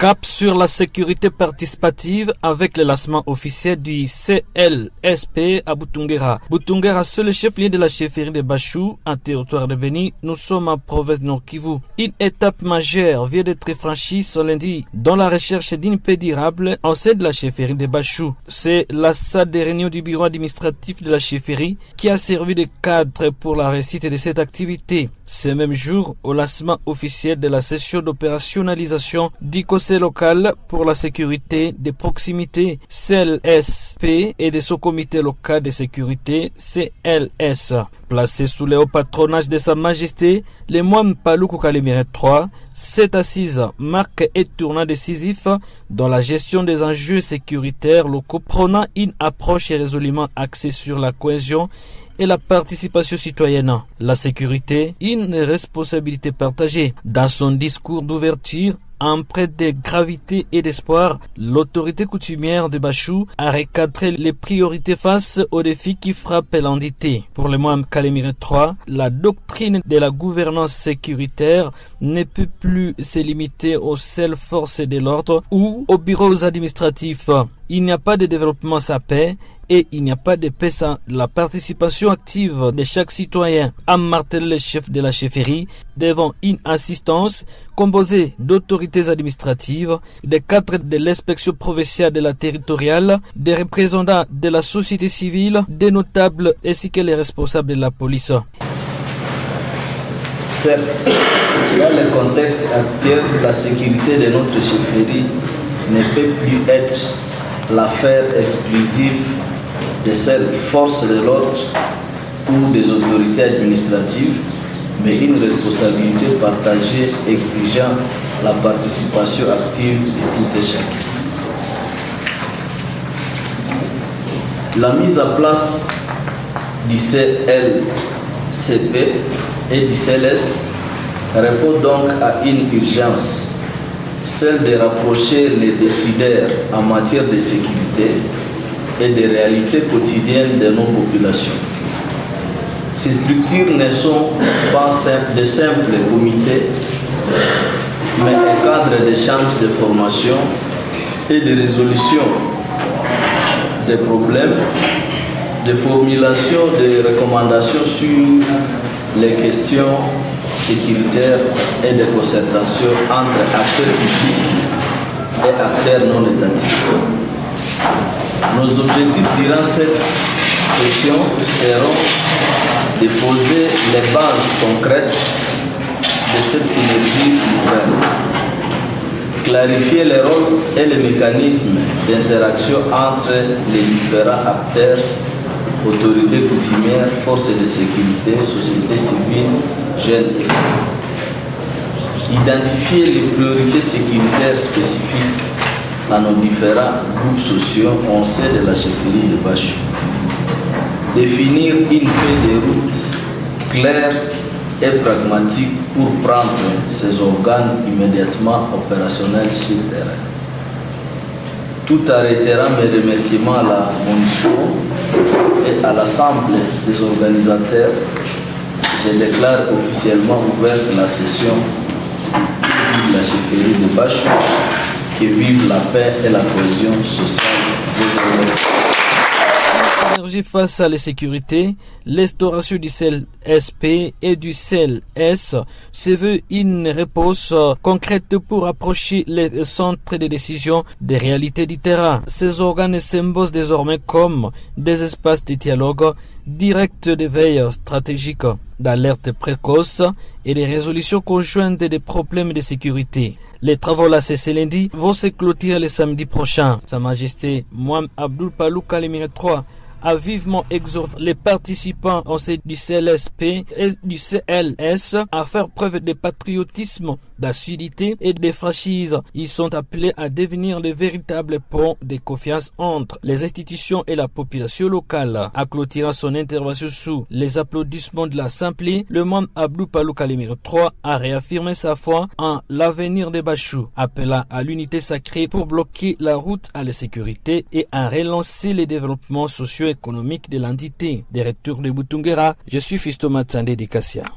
Cap sur la sécurité participative avec le lancement officiel du CLSP à Butungera. Butungera, seul chef-lieu de la chefferie de Bachou, un territoire de Beni. Nous sommes en province Nord Kivu. Une étape majeure vient d'être franchie ce lundi dans la recherche d'une paix durable en sein de la chefferie de Bachou. C'est la salle de réunion du bureau administratif de la chefferie qui a servi de cadre pour la réussite de cette activité. Ce même jour, au lancement officiel de la session d'opérationnalisation du conseil local pour la sécurité de proximité CLSP et de son comité local de sécurité CLS. Placé sous le haut patronage de Sa Majesté, le moine Paluku Kalemire III, cette assise marque un tournant décisif dans la gestion des enjeux sécuritaires locaux, prônant une approche résolument axée sur la cohésion et la participation citoyenne. La sécurité, une responsabilité partagée. Dans son discours d'ouverture, empreint de gravité et d'espoir, l'autorité coutumière de Bachou a recadré les priorités face aux défis qui frappent l'entité. Pour le moine Kalemire III, la doctrine de la gouvernance sécuritaire ne peut plus se limiter aux seules forces de l'ordre ou aux bureaux administratifs. Il n'y a pas de développement sans paix et il n'y a pas de paix sans la participation active de chaque citoyen, a martelé le chef de la chefferie devant une assistance composée d'autorités administratives, des cadres de l'inspection provinciale de la territoriale, des représentants de la société civile, des notables ainsi que les responsables de la police. Certes, dans le contexte actuel, la sécurité de notre chefferie ne peut plus être l'affaire exclusive de seules forces de l'ordre ou des autorités administratives, mais une responsabilité partagée exigeant la participation active de tout et chacun. La mise en place du CLCP et du CLS répond donc à une urgence, celle de rapprocher les décideurs en matière de sécurité et des réalités quotidiennes de nos populations. Ces structures ne sont pas de simples comités, mais un cadre d'échange de formation et de résolution des problèmes, de formulation de recommandations sur les questions sécuritaires et de concertation entre acteurs publics et acteurs non étatiques. Nos objectifs durant cette session seront de poser les bases concrètes de cette synergie nouvelle, clarifier les rôles et les mécanismes d'interaction entre les différents acteurs, autorités coutumières, forces de sécurité, société civile, jeunes et femmes. Identifier les priorités sécuritaires spécifiques à nos différents groupes sociaux au sein de la chefferie de Bachou. Définir une feuille de route claire et pragmatique pour prendre ces organes immédiatement opérationnels sur le terrain. Tout en réitérant mes remerciements à la MONUSCO et à l'ensemble des organisateurs, je déclare officiellement ouverte la session de la chefferie de Bachou. Que vive la paix et la cohésion sociale. Face à l'insécurité, l'instauration du CLSP et du CLS se veut une réponse concrète pour approcher les centres de décision des réalités du terrain. Ces organes s'imposent désormais comme des espaces de dialogue direct, de veille stratégique, d'alerte précoce et de résolution conjointe des problèmes de sécurité. Les travaux lancés ce lundi vont se clôturer le samedi prochain. Sa Majesté Mohamed Abdul Paluku Kalemire III a vivement exhorté les participants au sein du CLSP et du CLS à faire preuve de patriotisme, d'assiduité et de franchise. Ils sont appelés à devenir le véritable pont de confiance entre les institutions et la population locale. À clôturer son intervention sous les applaudissements de l'Assemblée, le moine Abdul Paluku Kalemire III a réaffirmé sa foi en l'avenir de Bachou, appelant à l'unité sacrée pour bloquer la route à la sécurité et à relancer les développements socio-économiques de l'entité. Des retours de Butungera, je suis Fisto Matsande de Kassia.